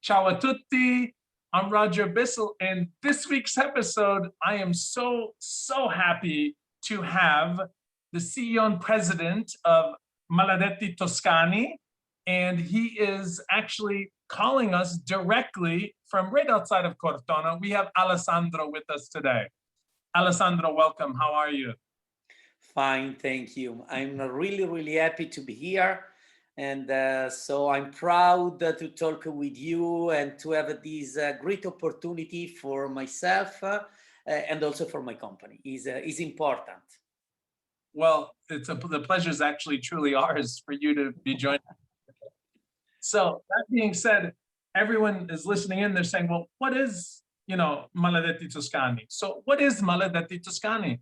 Ciao a tutti. I'm Roger Bissell, and this week's episode, I am so happy to have the CEO and president of Maledetti Toscani, and he is actually calling us directly from right outside of Cortona. We have Alessandro with us today. Alessandro, welcome. How are you? Fine, thank you. I'm really happy to be here. And so I'm proud to talk with you and to have this great opportunity for myself and also for my company is important. Well, the pleasure is actually truly ours for you to be joining. So that being said, everyone is listening in, they're saying, well, what is, Maledetti Toscani? So what is Maledetti Toscani?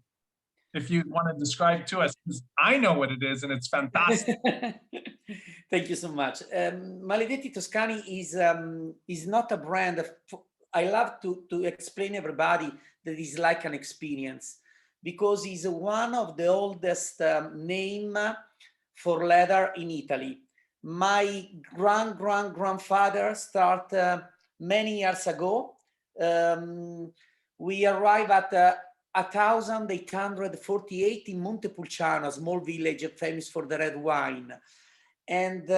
If you want to describe to us, because I know what it is and it's fantastic. Thank you so much. Maledetti Toscani is not a brand. I love to explain everybody that is like an experience because it's one of the oldest name for leather in Italy. My grandfather started many years ago. We arrived at 1848 in Montepulciano, a small village famous for the red wine. And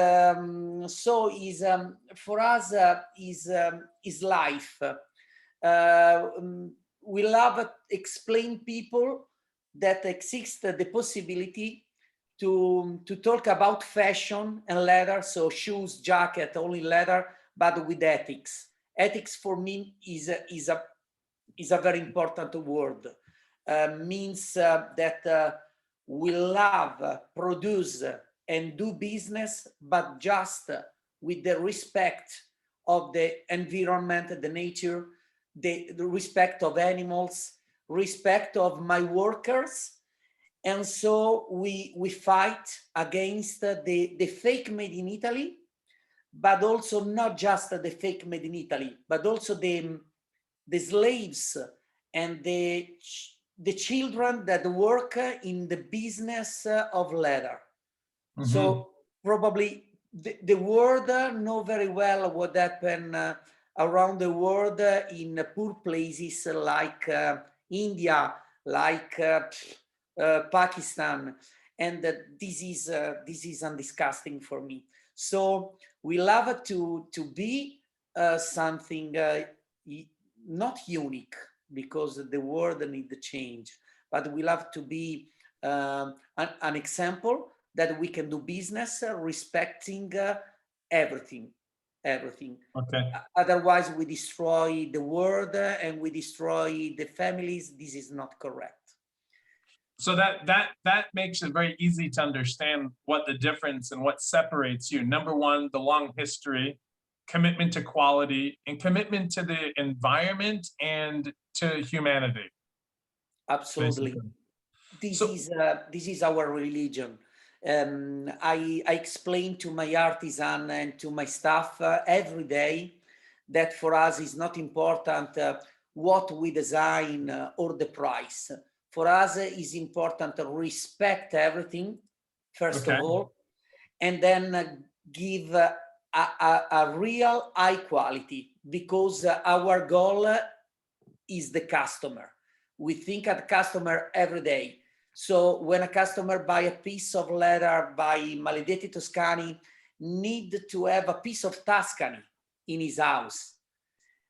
so for us is life. We love explain people that exists the possibility to talk about fashion and leather, so shoes, jacket, only leather, but with ethics. Ethics for me is a very important word. Means that we love, produce, and do business, but just with the respect of the environment, the nature, the respect of animals, respect of my workers. And so we fight against the fake made in Italy, but also not just the fake made in Italy, but also the slaves and the children that work in the business of leather. Mm-hmm. So probably the world know very well what happened around the world in poor places like India, like Pakistan, and this is disgusting for me. So we love to be something not unique, because the world needs to change, but we love to be an example that we can do business respecting everything. Okay. Otherwise, we destroy the world and we destroy the families. This is not correct. So that makes it very easy to understand what the difference and what separates you. Number one, the long history, commitment to quality, and commitment to the environment and to humanity. Absolutely. This is our religion. I explain to my artisan and to my staff every day that for us is not important what we design or the price. For us is important to respect everything, first of all, and then give a real high quality, because our goal is the customer. We think at the customer every day. So when a customer buy a piece of leather by Maledetti Toscani, need to have a piece of Tuscany in his house.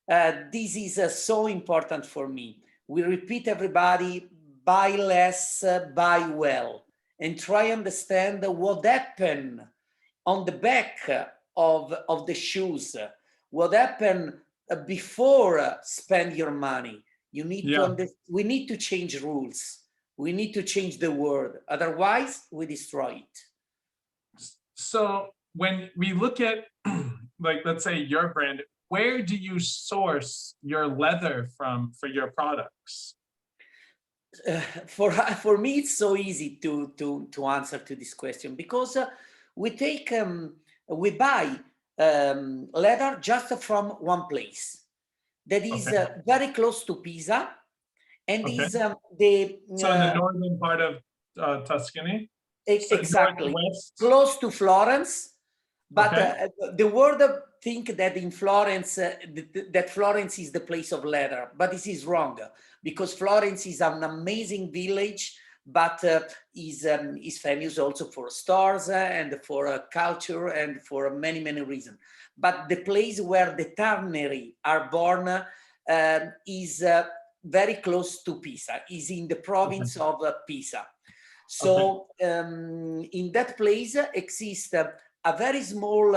This is so important for me. We repeat everybody, buy less, buy well, and try understand what happened on the back of the shoes, what happened before spend your money. You need to we need to change rules. We need to change the world. Otherwise, we destroy it. So when we look at, like, let's say your brand, where do you source your leather from for your products? For me, it's so easy to answer to this question, because we buy leather just from one place that is very close to Pisa, and is so in the northern part of Tuscany. Exactly, close to Florence, but the word think that in Florence, that Florence is the place of leather, but this is wrong, because Florence is an amazing village, but is famous also for stores and for culture and for many, many reasons. But the place where the tannery are born is very close to Pisa, is in the province of Pisa. So in that place exists a very small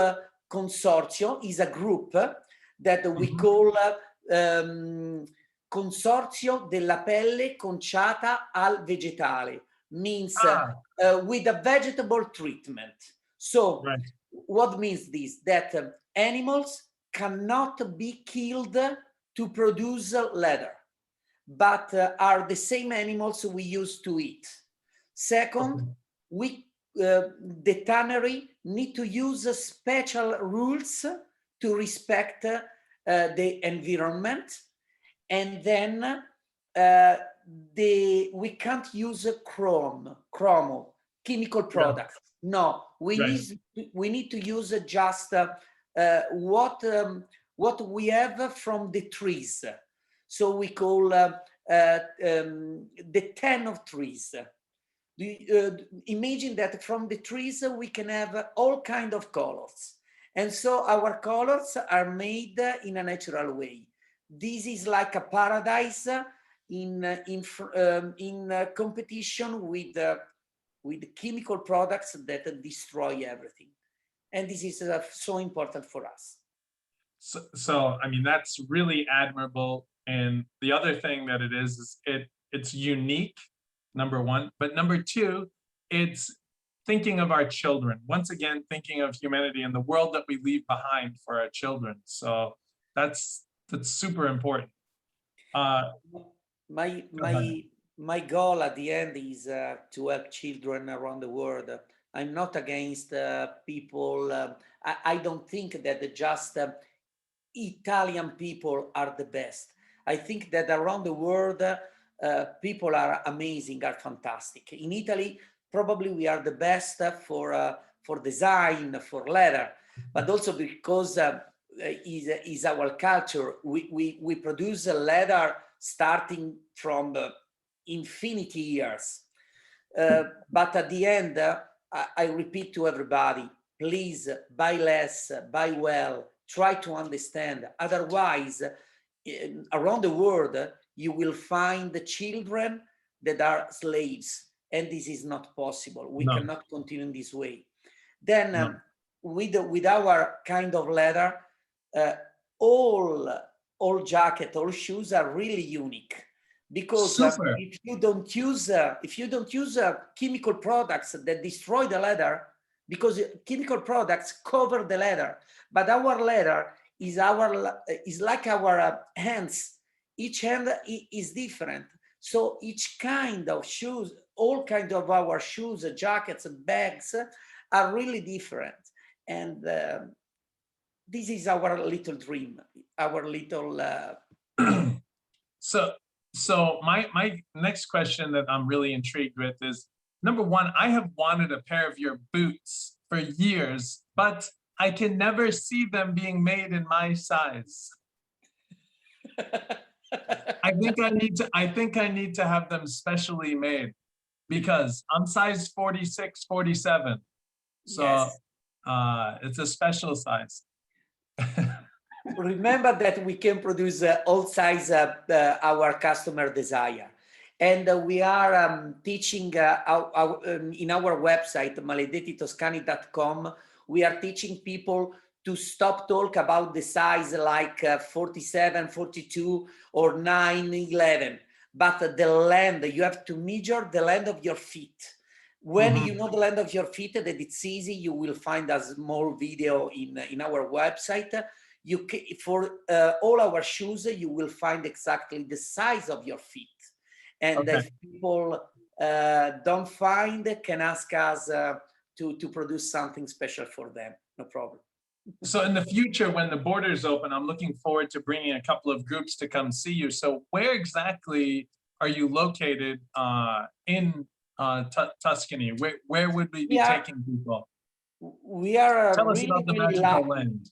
consortio, is a group that we call Consorzio della pelle conciata al vegetale, means with a vegetable treatment. So what means this? That animals cannot be killed to produce leather, but are the same animals we used to eat. Second, the tannery need to use special rules to respect the environment, and then we can't use chromo, chemical products. No, we need to use just what we have from the trees. So we call the tan of trees. Imagine that from the trees we can have all kinds of colors, and so our colors are made in a natural way. This is like a paradise in competition with chemical products that destroy everything, and this is so important for us. So I mean, that's really admirable. And the other thing that it is it's unique, number one, but number two, it's thinking of our children. Once again, thinking of humanity and the world that we leave behind for our children. So that's super important. My goal at the end is to help children around the world. I'm not against people. I don't think that just Italian people are the best. I think that around the world, people are amazing, are fantastic. In Italy, probably we are the best for design, for leather, but also because is our culture. We produce leather starting from infinity years. But at the end, I repeat to everybody, please buy less, buy well, try to understand. Otherwise, around the world, you will find the children that are slaves, and this is not possible. We cannot continue in this way. Then with our kind of leather, all jacket, all shoes are really unique, because if you don't use chemical products that destroy the leather, because chemical products cover the leather, but our leather is like our hands. Each hand is different. So each kind of shoes, all kinds of our shoes, jackets, bags are really different. And this is our little dream, our little. So my next question that I'm really intrigued with is, number one, I have wanted a pair of your boots for years, but I can never see them being made in my size. I think I need to have them specially made, because I'm size 46, 47. So it's a special size. Remember that we can produce all size our customer desire. And we are teaching in our website, maledettitoscani.com, we are teaching people to stop talk about the size like 47, 42, or 9, 11. But the length, you have to measure the length of your feet. When you know the length of your feet, that it's easy, you will find a small video in our website. For all our shoes, you will find exactly the size of your feet. And if people don't find, can ask us to produce something special for them, no problem. So in the future, when the borders open, I'm looking forward to bringing a couple of groups to come see you. So where exactly are you located in Tuscany? Where would we be taking people? We are Tell us really, about the really magical lucky. land.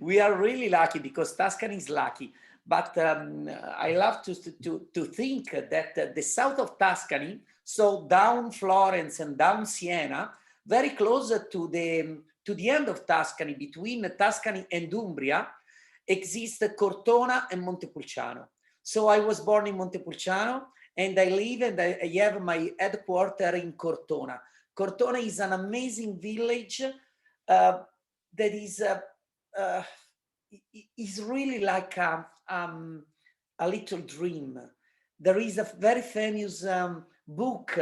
We are really lucky because Tuscany is lucky. But I love to think that the south of Tuscany, so down Florence and down Siena, very close to the end of Tuscany, between Tuscany and Umbria, exists Cortona and Montepulciano. So I was born in Montepulciano, and I live and I have my headquarters in Cortona. Cortona is an amazing village that is really like a little dream. There is a very famous book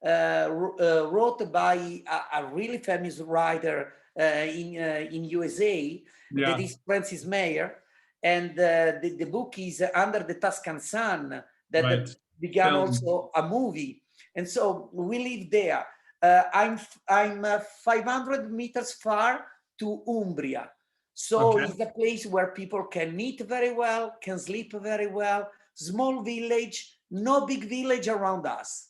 wrote by a really famous writer in USA, that is Francis Meyer, and the book is Under the Tuscan Sun, that began also a movie, and so we live there. I'm 500 meters far to Umbria. So it's a place where people can eat very well, can sleep very well, small village, no big village around us.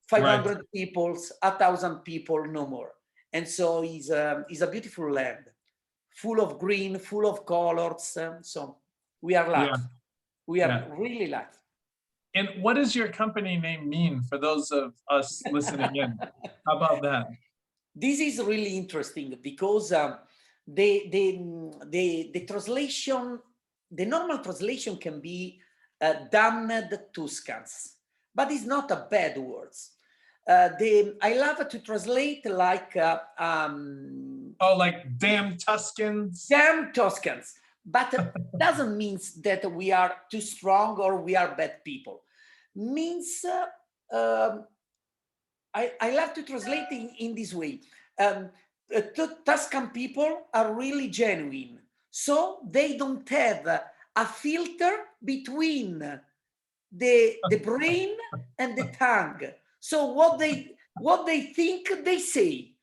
500 people, 1,000 people, no more. And so it's a beautiful land, full of green, full of colors. So we are lucky. We are really lucky. And what does your company name mean for those of us listening in? How about that? This is really interesting because the translation, the normal translation can be damned Tuscans, but it's not a bad word. I love to translate like like damn Tuscans. Damn Tuscans, but doesn't mean that we are too strong or we are bad people. Means I love to translate in this way. Tuscan people are really genuine, so they don't have a filter between the brain and the tongue. So what they think, they say.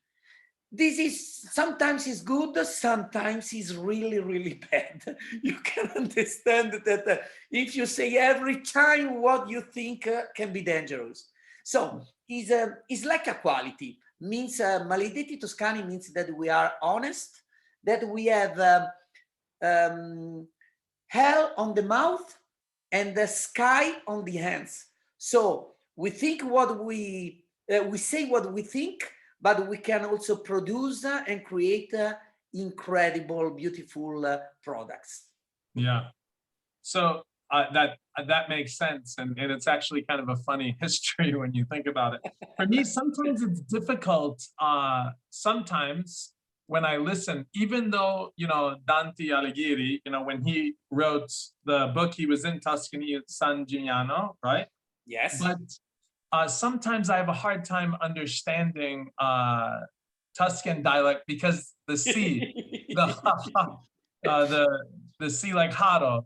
This is sometimes is good, sometimes is really, really bad. You can understand that if you say every time what you think can be dangerous. So it's like a quality. Means Maledetti Toscani means that we are honest, that we have hell on the mouth and the sky on the hands. So we think what we say what we think, but we can also produce and create incredible, beautiful products. Yeah. So that makes sense, and it's actually kind of a funny history when you think about it. For me, sometimes it's difficult. Sometimes when I listen, even though Dante Alighieri, when he wrote the book, he was in Tuscany at San Gimignano, right? Yes. But sometimes I have a hard time understanding Tuscan dialect because the C, the C, like haro.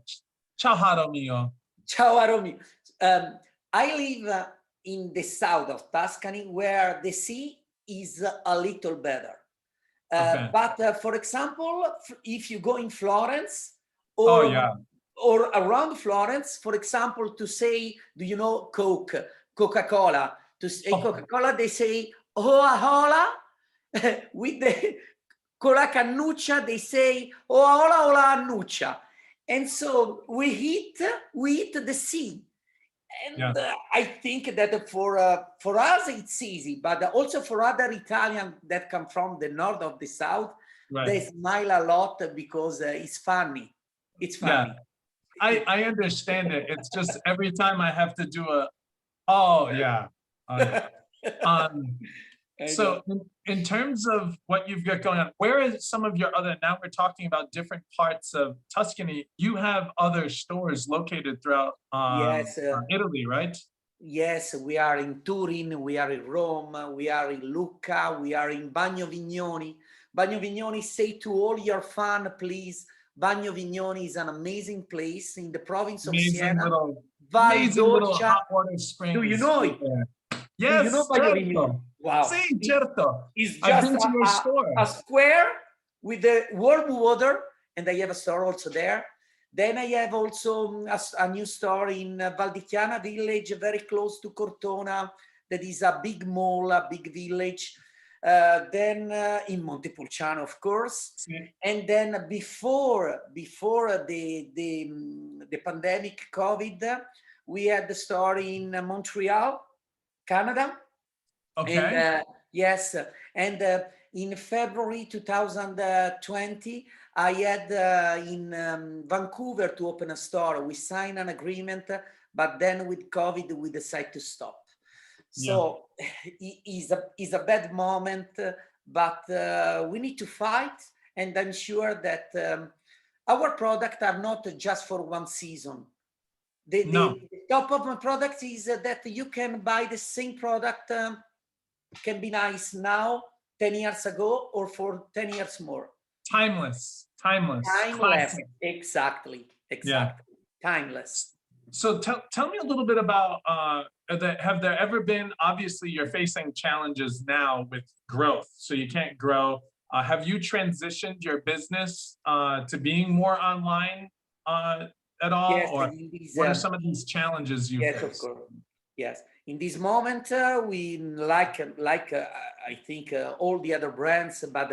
Ciao haro mio. Ciao haro mio. I live in the south of Tuscany, where the sea is a little better. But for example, if you go in Florence or around Florence, for example, to say, do you know Coca-Cola? To say Coca-Cola, they say Coca-Cola. With the cola cannuccia, they say ola annuccia. And so we eat the sea. And I think that for us it's easy, but also for other Italians that come from the north of the south, they smile a lot because it's funny. It's funny. Yeah. I understand it. It's just every time I have to do so in terms of what you've got going on, where is some of your other, now we're talking about different parts of Tuscany, you have other stores located throughout Italy, right? Yes, we are in Turin, we are in Rome, we are in Lucca, we are in Bagno Vignoni. Bagno Vignoni, say to all your fans, please, Bagno Vignoni is an amazing place in the province of Siena. Amazing little hot water springs. Do you know it? Yes, do you know Bagno Vignoni? Wow. Sì, certo. It's just a square with the warm water, and I have a store also there. Then I have also a new store in Valdichiana village, very close to Cortona. That is a big mall, a big village. then in Montepulciano, of course. See? And then before the pandemic COVID, we had the store in Montreal, Canada. Okay. And yes, and in February 2020, I had in Vancouver to open a store. We signed an agreement, but then with COVID, we decided to stop. So it's a bad moment, but we need to fight and ensure that our products are not just for one season. The top of my product is that you can buy the same product, can be nice now, 10 years ago, or for 10 years more. Timeless. Classic. Exactly. Yeah. Timeless. So tell me a little bit about, have there ever been, obviously you're facing challenges now with growth, so you can't grow. Have you transitioned your business to being more online at all? Yes, or what are some of these challenges you face? Of course. Yes, in this moment, we like I think all the other brands, but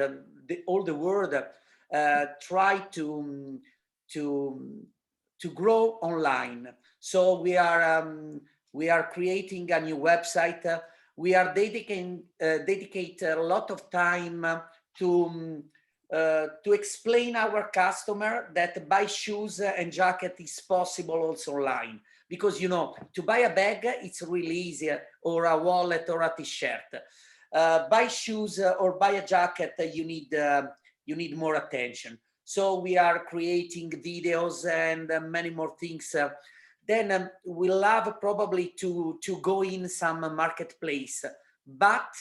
all the world try to grow online. So we are creating a new website. We are dedicate a lot of time to explain our customer that buy shoes and jacket is possible also online. Because, you know, to buy a bag, it's really easy, or a wallet or a t-shirt. Buy shoes or buy a jacket, you need more attention. So we are creating videos and many more things. Then we love probably to go in some marketplace, but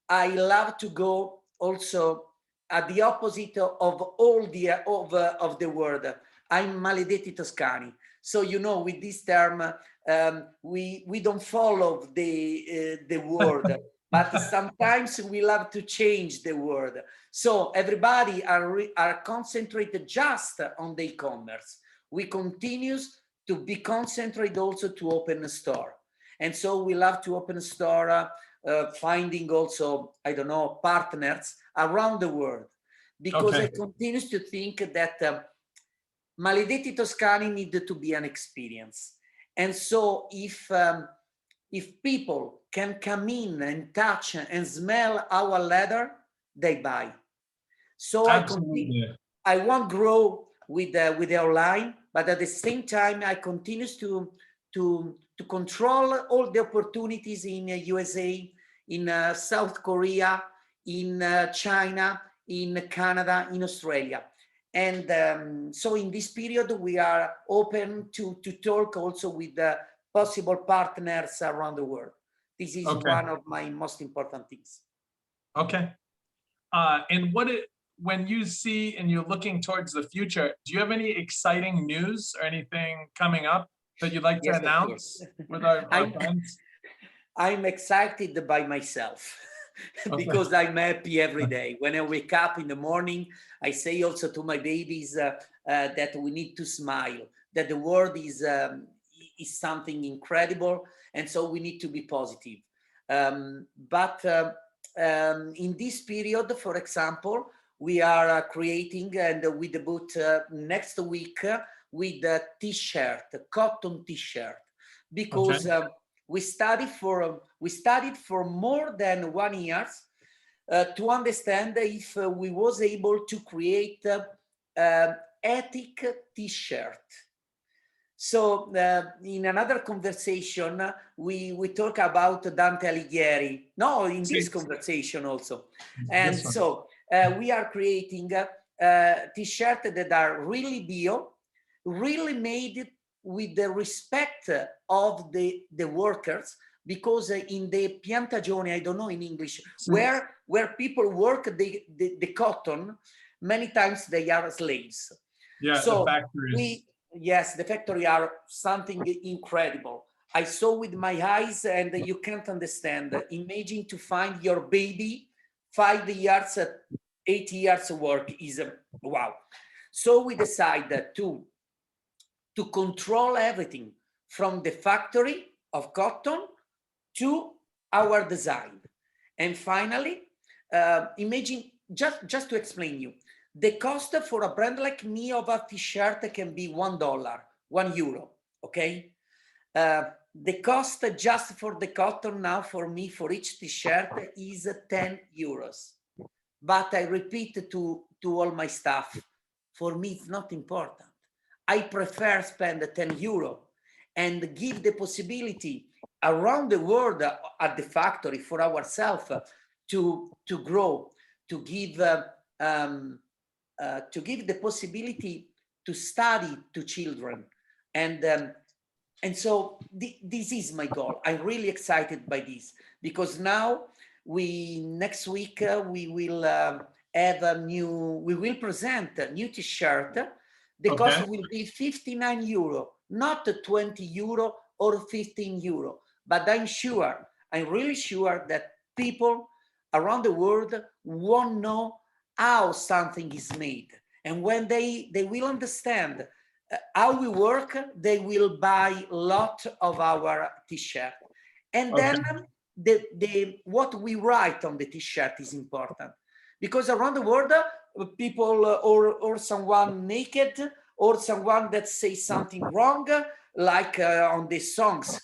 I love to go also at the opposite of all of the world. I'm Maledetti Toscani. So, you know, with this term, we don't follow the word, but sometimes we love to change the word. So everybody are concentrated just on the e-commerce. We continue to be concentrated also to open a store. And so we love to open a store, finding also, I don't know, partners around the world. Because I continue to think that Maledetti Toscani needed to be an experience. And so if people can come in and touch and smell our leather, they buy. So I won't grow with the online, but at the same time, I continue to control all the opportunities in USA, in South Korea, in China, in Canada, in Australia. And so in this period, we are open to talk also with the possible partners around the world. This is one of my most important things. Okay. And when you see and you're looking towards the future, do you have any exciting news or anything coming up that you'd like to announce with our friends? I'm excited by myself. Because I'm happy every day. When I wake up in the morning, I say also to my babies that we need to smile, that the world is something incredible, and so we need to be positive. But in this period, for example, we are creating, and we debut next week with a t-shirt, a cotton t-shirt, because we studied for more than 1 year to understand if we was able to create ethic t-shirt. So in another conversation, we talk about Dante Alighieri. No, in this conversation also. And so we are creating t-shirts that are really bio, really made with the respect of the workers, because in the piantagione, I don't know in English, where people work the cotton, many times they are slaves. Yeah, so the factories. Yes, the factory are something incredible. I saw with my eyes, and you can't understand. Imagine to find your baby 5 years, 8 years work is wow. So we decided to control everything from the factory of cotton to our design. And finally, imagine, just to explain you, the cost for a brand like me of a t-shirt can be $1, €1, okay? The cost just for the cotton now for me for each t-shirt is €10. But I repeat to all my staff, for me it's not important. I prefer spend €10 and give the possibility around the world at the factory for ourselves to grow, to give the possibility to study to children. And so this is my goal. I'm really excited by this because now next week we will we will present a new t-shirt. The cost will be €59, not €20 or €15. But I'm really sure that people around the world won't know how something is made. And when they will understand how we work, they will buy a lot of our t-shirt. And then what we write on the t-shirt is important, because around the world, people or someone naked or someone that says something wrong, like on the songs,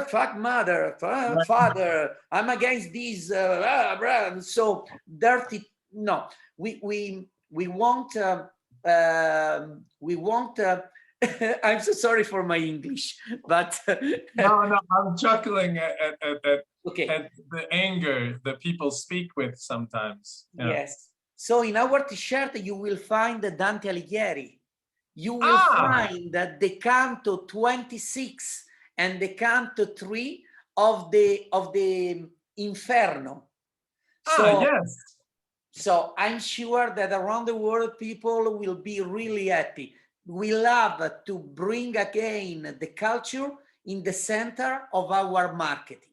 fuck mother, father, I'm against this, so dirty. No, we want I'm so sorry for my English, but no, I'm chuckling at okay, at the anger that people speak with sometimes. Yeah. Yes. So in our t-shirt you will find Dante Alighieri. You will find the canto 26 and the canto 3 of the Inferno. So, yes. So I'm sure that around the world people will be really happy. We love to bring again the culture in the center of our marketing.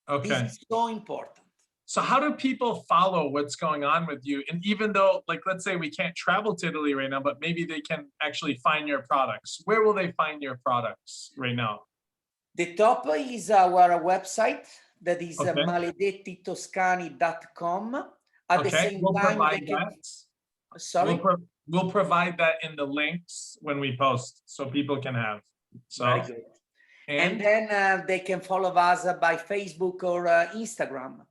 Okay. This is so important. So how do people follow what's going on with you? And even though, like, let's say we can't travel to Italy right now, but maybe they can actually find your products. Where will they find your products right now? The top is our website, that is maledettitoscani.com. At the same time, they can... Sorry? We'll provide that in the links when we post, so people can have. So, very good. And then they can follow us by Facebook or Instagram.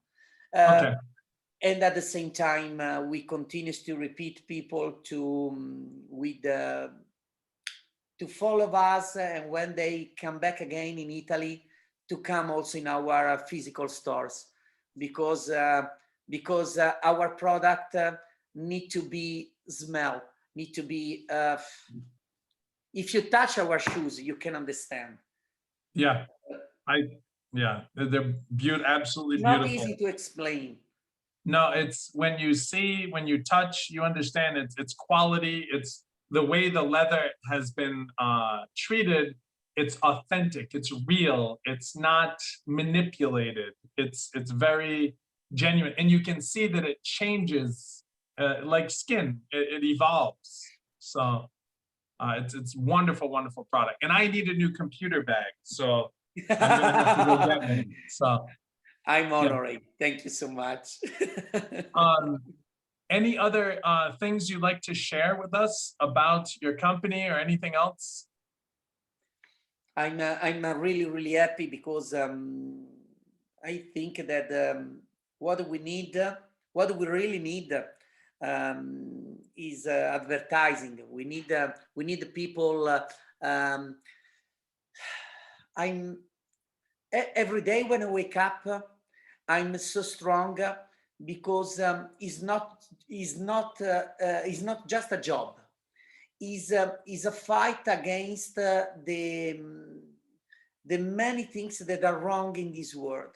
And at the same time, we continue to repeat people to follow us, and when they come back again in Italy, to come also in our physical stores, because our product need to be need to be. If you touch our shoes, you can understand. Yeah, they're absolutely beautiful. Not easy to explain. No, it's when you see, when you touch, you understand it's quality. It's the way the leather has been treated. It's authentic. It's real. It's not manipulated. It's very genuine, and you can see that it changes like skin. It evolves. So it's wonderful, wonderful product. And I need a new computer bag, so I'm gonna have to go get one. So. I'm honored. Thank you so much. Any other things you'd like to share with us about your company or anything else? I'm really, really happy because I think that what we really need is advertising. We need people. Every day when I wake up, I'm so strong because it's not just a job. Is a fight against the many things that are wrong in this world.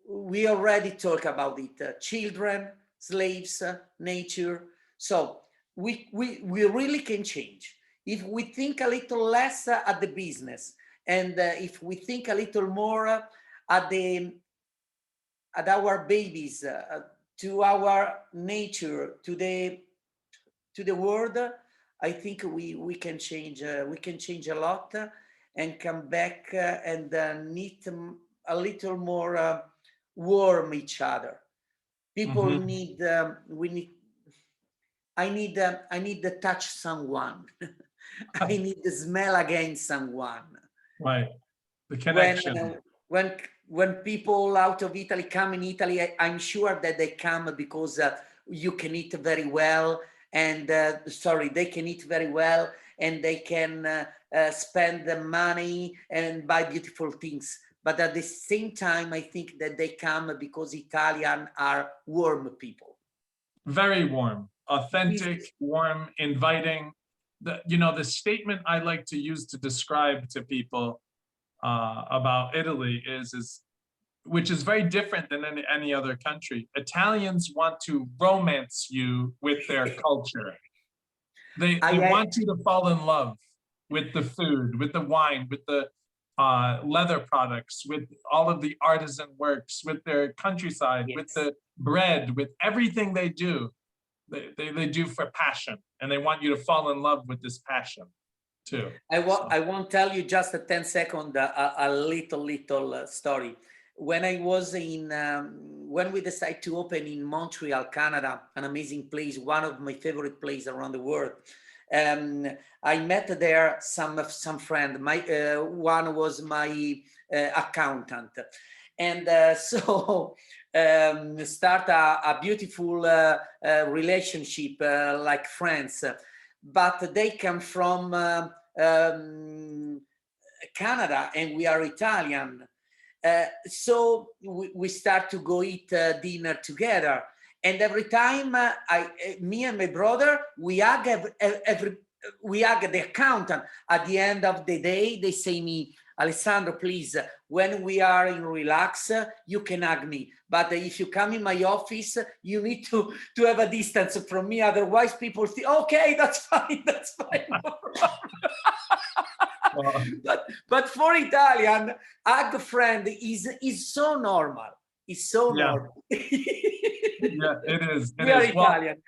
We already talk about it: children, slaves, nature. So we really can change if we think a little less at the business, and if we think a little more at our babies, to our nature, to the world. I think we can change. We can change a lot and come back and need a little more warm each other. People need, I need to touch someone. I need to smell again someone. Right. The connection. When people out of Italy come in Italy, I'm sure that they come because you can eat very well, and they can eat very well, and they can spend the money and buy beautiful things. But at the same time, I think that they come because Italians are warm people. Very warm, authentic, warm, inviting. The statement I like to use to describe to people about Italy is which is very different than any other country. Italians want to romance you with their culture. They want you to fall in love with the food, with the wine, with the leather products, with all of the artisan works, with their countryside, with the bread, with everything they do. They do for passion, and they want you to fall in love with this passion too. I won't tell you just a 10-second, a little story. When I was when we decided to open in Montreal, Canada, an amazing place, one of my favorite places around the world, I met there some friend. One was my accountant, and so start a beautiful relationship like friends. But they come from Canada, and we are Italian. So we start to go eat dinner together. And every time me and my brother, we hug the accountant. At the end of the day, they say me, Alessandro, please, when we are in relax, you can hug me. But if you come in my office, you need to have a distance from me. Otherwise, people say, okay, that's fine, that's fine. But for Italian, hug friend is so normal. It's so normal. Yeah, it is. We are Italian.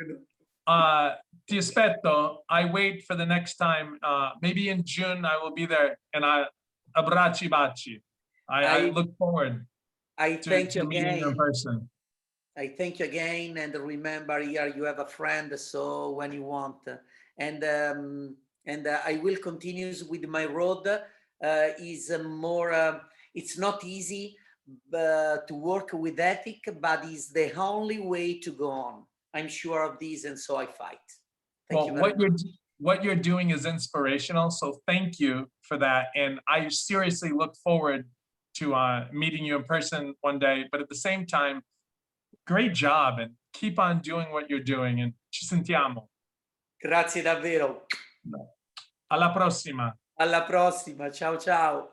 Ti aspetto. I wait for the next time. Maybe in June I will be there, and abbracci baci. I look forward to meeting you in person. I thank you again, and remember, here you have a friend, so when you want, and I will continue with my road. It's not easy to work with ethic, but it's the only way to go on. I'm sure of this, and so I fight. Well, what you're doing is inspirational, so thank you for that. And I seriously look forward to meeting you in person one day. But at the same time, great job, and keep on doing what you're doing. And ci sentiamo. Grazie davvero. Alla prossima. Alla prossima. Ciao ciao.